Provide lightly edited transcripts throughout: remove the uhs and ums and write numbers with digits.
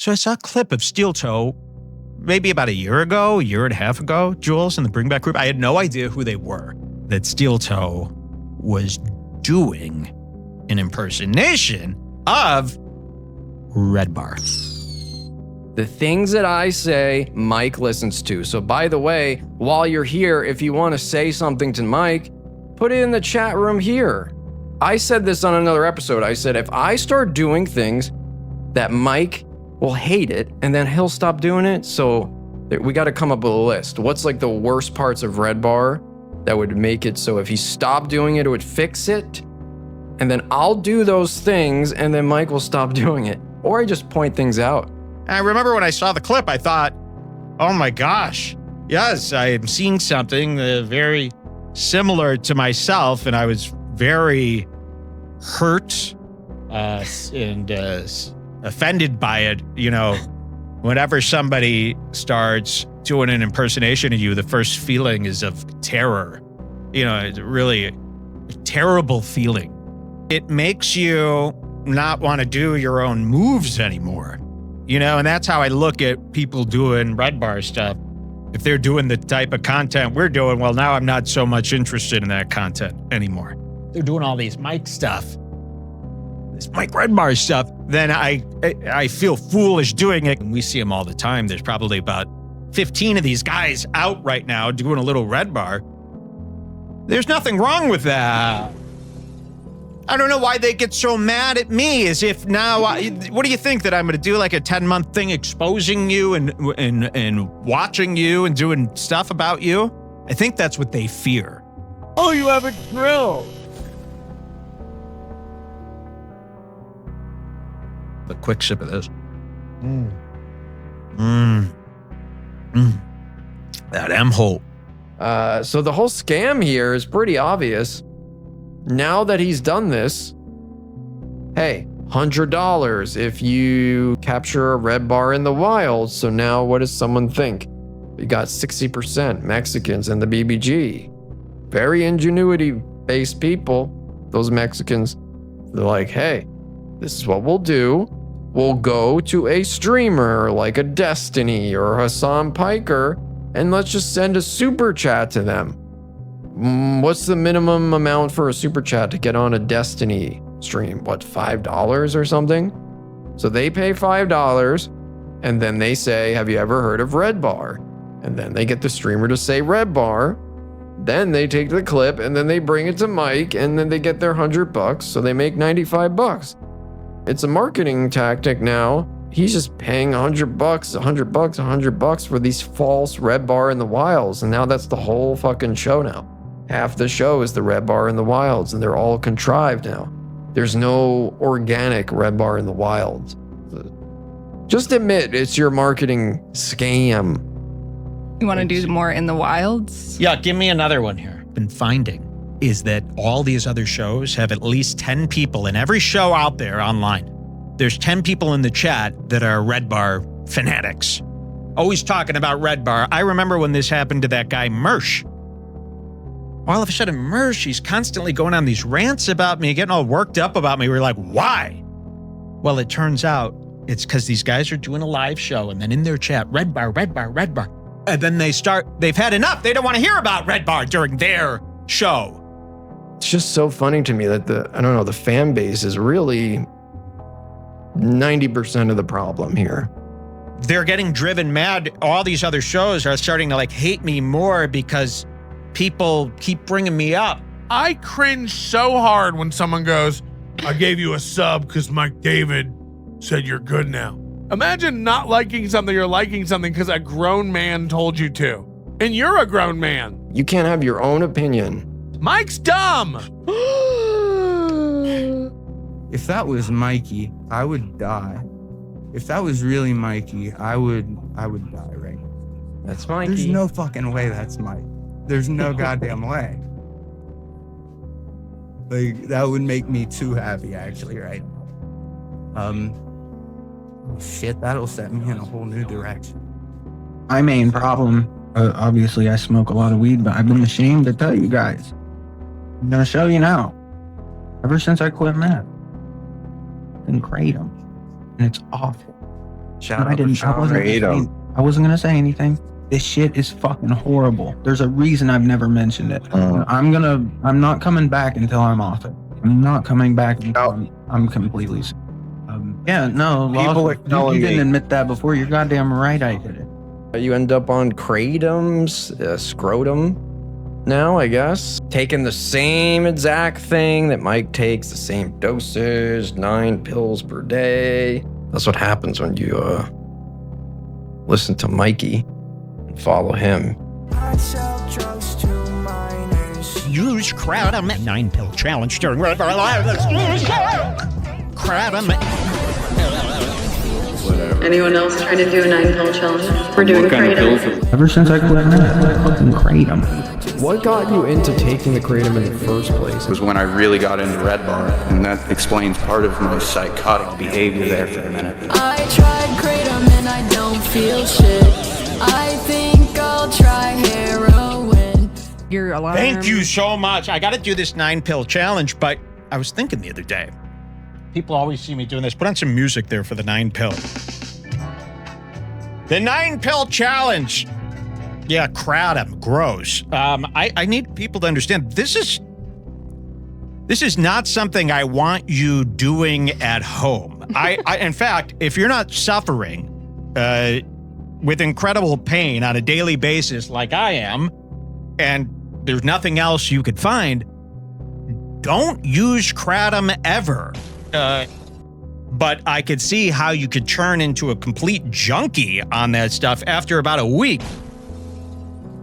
So I saw a clip of Steel Toe maybe about a year and a half ago, Jules, in the Bring Back group. I had no idea who they were. That Steel Toe was doing an impersonation of Redbar. The things that I say, Mike listens to. So by the way, while you're here, if you want to say something to Mike, put it in the chat room here. I said this on another episode. I said, if I start doing things that Mike will hate it, and then he'll stop doing it. So we got to come up with a list. What's like the worst parts of Redbar that would make it so if he stopped doing it, it would fix it? And then I'll do those things, and then Mike will stop doing it. Or I just point things out. I remember when I saw the clip, I thought, oh my gosh, yes, I am seeing something very similar to myself, and I was very hurt and offended by it. You know, whenever somebody starts doing an impersonation of you, the first feeling is of terror. You know, it's really a terrible feeling. It makes you not want to do your own moves anymore. You know, and that's how I look at people doing Redbar stuff. If they're doing the type of content we're doing, well, now I'm not so much interested in that content anymore. They're doing all these Mike stuff, this Mike Redbar stuff, then I feel foolish doing it. And we see them all the time. There's probably about 15 of these guys out right now doing a little Redbar. There's nothing wrong with that. I don't know why they get so mad at me, as if now, what do you think, that I'm going to do like a 10-month thing exposing you and watching you and doing stuff about you? I think that's what they fear. Oh, you have a drill. A quick sip of this. That M-hole. So the whole scam here is pretty obvious. Now that he's done this, hey, $100 if you capture a Redbar in the wild. So now what does someone think? We got 60% Mexicans in the BBG. Very ingenuity-based people, those Mexicans. They're like, hey, this is what we'll do. We'll go to a streamer like a Destiny or Hassan Piker, and let's just send a super chat to them. What's the minimum amount for a super chat to get on a Destiny stream? What, $5 or something? So they pay $5, and then they say, have you ever heard of Redbar? And then they get the streamer to say Redbar. Then they take the clip, and then they bring it to Mike, and then they get their $100, so they make $95. It's a marketing tactic now. He's just paying $100, $100 for these false Redbar in the wilds, and now that's the whole fucking show now. Half the show is the Redbar in the wilds, and they're all contrived now. There's no organic Redbar in the wilds. Just admit it's your marketing scam. You want to do more in the wilds? Yeah, give me another one here. Been finding is that all these other shows have at least 10 people in every show out there online. There's 10 people in the chat that are Redbar fanatics. Always talking about Redbar. I remember when this happened to that guy, Mersh. All of a sudden, Mersh, he's constantly going on these rants about me, getting all worked up about me. We're like, why? Well, it turns out it's because these guys are doing a live show, and then in their chat, Redbar, Redbar, Redbar. And then they've had enough. They don't want to hear about Redbar during their show. It's just so funny to me that the fan base is really 90% of the problem here. They're getting driven mad. All these other shows are starting to like hate me more because people keep bringing me up. I cringe so hard when someone goes, I gave you a sub because Mike David said you're good now. Imagine not liking something or liking something because a grown man told you to. And you're a grown man. You can't have your own opinion. Mike's dumb. If that was Mikey, I would die. If that was really Mikey, I would die right now. That's Mikey. There's no fucking way that's Mike. There's no goddamn way. Like, that would make me too happy, actually, right now. Shit, that'll set me in a whole new direction. My main problem, obviously I smoke a lot of weed, but I've been ashamed to tell you guys. I'm gonna show you now. Ever since I quit meth, I've been kratom, and it's awful. Shout I out to didn't. Sean. I wasn't gonna say anything. This shit is fucking horrible. There's a reason I've never mentioned it. I'm not coming back until I'm off it. I'm not coming back until I'm completely. Yeah, no. People are telling you didn't me- admit that before. You're goddamn right. I did it. You end up on Kratom's scrotum now, I guess. Taking the same exact thing that Mike takes, the same dosage, 9 pills per day. That's what happens when you listen to Mikey and follow him. Use Kratom 9-pill challenge during Redbar Live. Kratom. Anyone else trying to do a 9-pill challenge? We're doing Kratom. Ever since I quit, I fucking Kratom. What got you into taking the Kratom in the first place? Was when I really got into Redbar, and that explains part of my psychotic behavior there for a minute. I tried Kratom and I don't feel shit. I think I'll try heroin. Your alarm. Thank you so much. I got to do this 9-pill challenge, but I was thinking the other day, people always see me doing this. Put on some music there for the 9-pill. The 9-pill challenge. Yeah, Kratom, gross. I need people to understand this is not something I want you doing at home. In fact, if you're not suffering with incredible pain on a daily basis like I am, and there's nothing else you could find, don't use Kratom ever. But I could see how you could turn into a complete junkie on that stuff after about a week.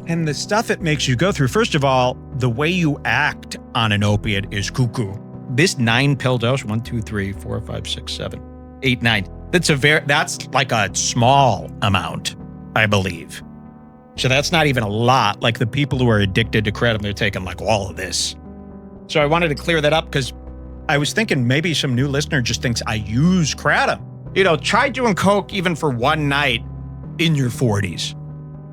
And the stuff it makes you go through, first of all, the way you act on an opiate is cuckoo. This 9-pill dose, 1, 2, 3, 4, 5, 6, 7, 8, 9. That's like a small amount, I believe. So that's not even a lot. Like the people who are addicted to Kratom, they're taking like all of this. So I wanted to clear that up because I was thinking maybe some new listener just thinks I use Kratom. You know, try doing coke even for one night in your 40s.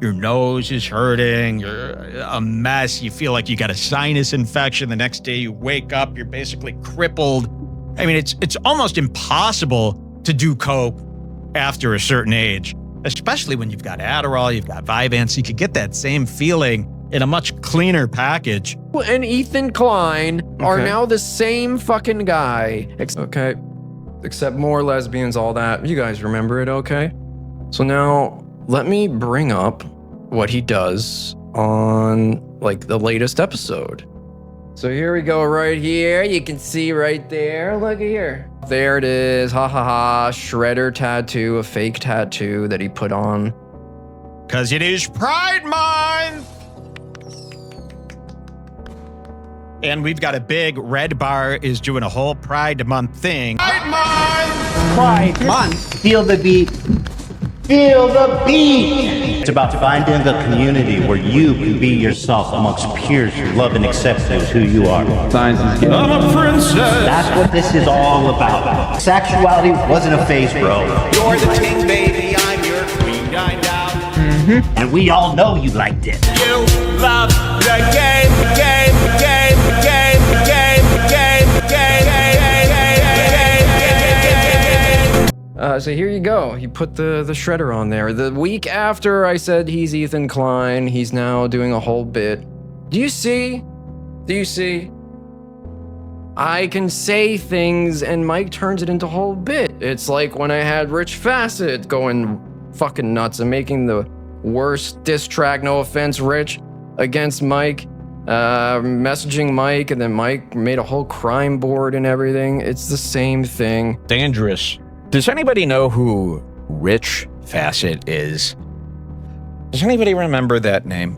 Your nose is hurting, you're a mess, you feel like you got a sinus infection. The next day you wake up, you're basically crippled. I mean, it's almost impossible to do coke after a certain age, especially when you've got Adderall, you've got Vyvanse. You could get that same feeling in a much cleaner package. And Ethan Klein are now the same fucking guy. Okay. Except more lesbians, all that. You guys remember it, okay? So now let me bring up what he does on like the latest episode. So here we go right here. You can see right there. Look at here. There it is. Ha ha ha. Shredder tattoo, a fake tattoo that he put on. Because it is Pride Month! And we've got a big Redbar is doing a whole Pride Month thing. Pride Month! Pride Month. Feel the beat. Feel the beat. It's about finding a community where you can be yourself amongst peers who love and accept you as who you are. I'm a princess! That's what this is all about. Sexuality wasn't a phase, bro. You're the king, baby. I'm your queen. Dined out. And we all know you liked it. You love the game, game, game, game, game, game, game, game. So here you go. He put the shredder on there. The week after I said he's Ethan Klein, he's now doing a whole bit. Do you see? Do you see? I can say things and Mike turns it into a whole bit. It's like when I had Rich Facet going fucking nuts and making the worst diss track, no offense, Rich, against Mike, messaging Mike, and then Mike made a whole crime board and everything. It's the same thing. Dangerous. Does anybody know who Rich Facet is? Does anybody remember that name?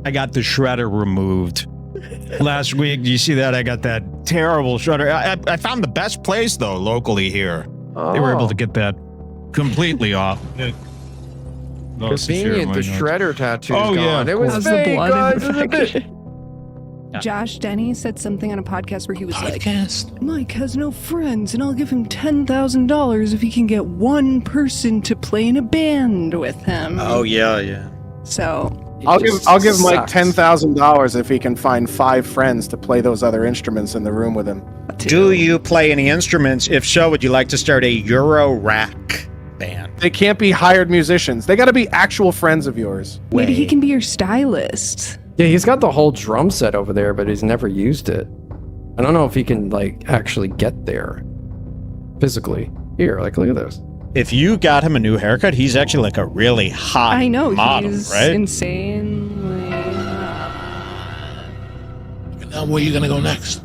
I got the shredder removed last week. Do you see that? I got that terrible shredder. I found the best place, though, locally here. They were able to get that completely off. Convenient, the shredder tattoo's gone. Yeah, it was How's the fake, blood guys. infection? Josh Denny said something on a podcast where he was like, Mike has no friends and I'll give him $10,000 if he can get one person to play in a band with him. Oh, yeah. So I'll give Mike $10,000 if he can find 5 friends to play those other instruments in the room with him. Do you play any instruments? If so, would you like to start a Euro rack band? They can't be hired musicians. They got to be actual friends of yours. maybe he can be your stylist. Yeah, he's got the whole drum set over there, but he's never used it. I don't know if he can, like, actually get there physically. Here, like, look at this. If you got him a new haircut, he's actually like a really hot I know, model, he's right? insanely Now where you gonna go next?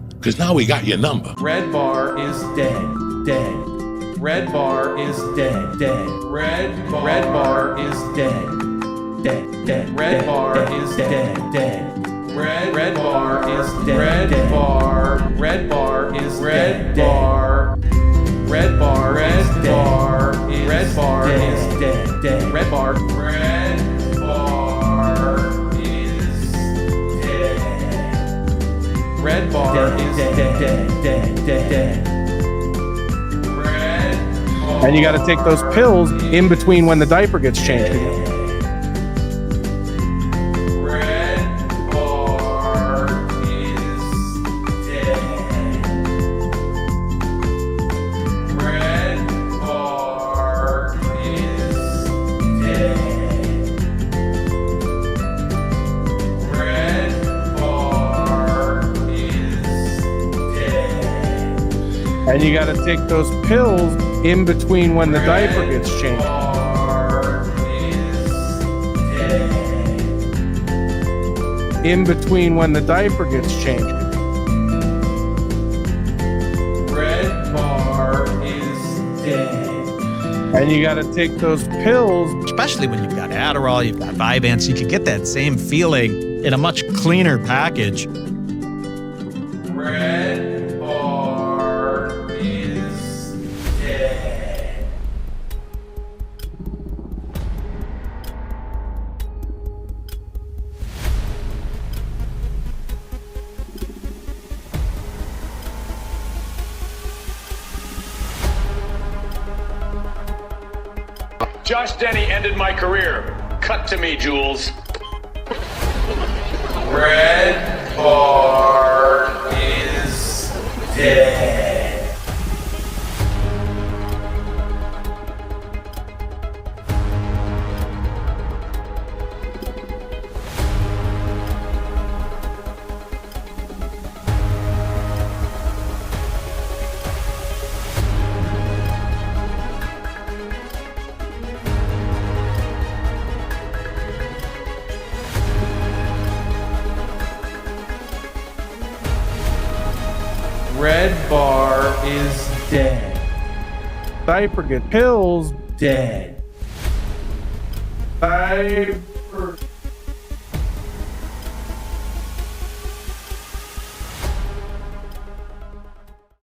Because now we got your number. Redbar is dead. Redbar is dead. Redbar is dead. Redbar is dead. Redbar is dead. Redbar is dead. Redbar is dead. Redbar is dead. And you got to take those pills in between when the diaper gets changed. And you got to take those pills in between when the diaper gets changed. In between when the diaper gets changed. Redbar is dead. And you got to take those pills. Especially when you've got Adderall, you've got Vyvanse, you can get that same feeling in a much cleaner package. Josh Denny ended my career. Cut to me, Jules. Redbar is dead. Redbar is dead. Diaper get pills. Dead. Diaper